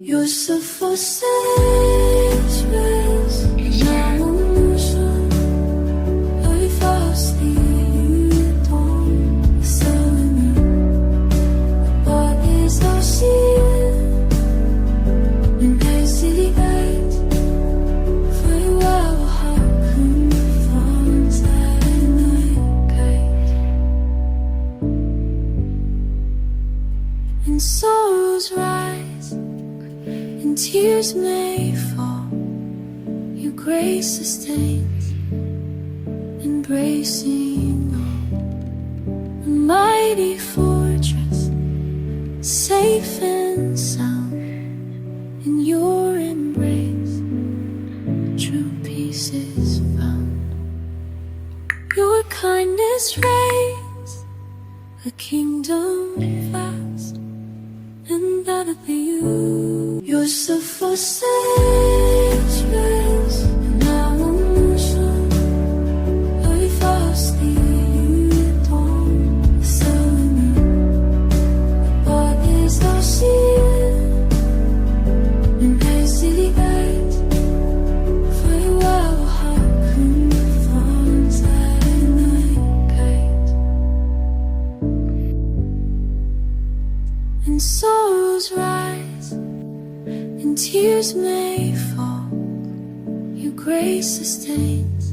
You're so for safe space, and I won't show. I falsely you don't sell me. What is all she and I see that for a while how come from silent kite and sorrows rise and tears may fall. Your grace sustains, embracing all. A mighty fortress, safe and sound in your embrace. True peace is found. Your kindness reigns, a kingdom vast, and that of you. You're so for safe space, and I won't show. I falsely you don't sell me. What is all she and I see that for a while how come from silent kite and sorrows rise and tears may fall. Your grace sustains,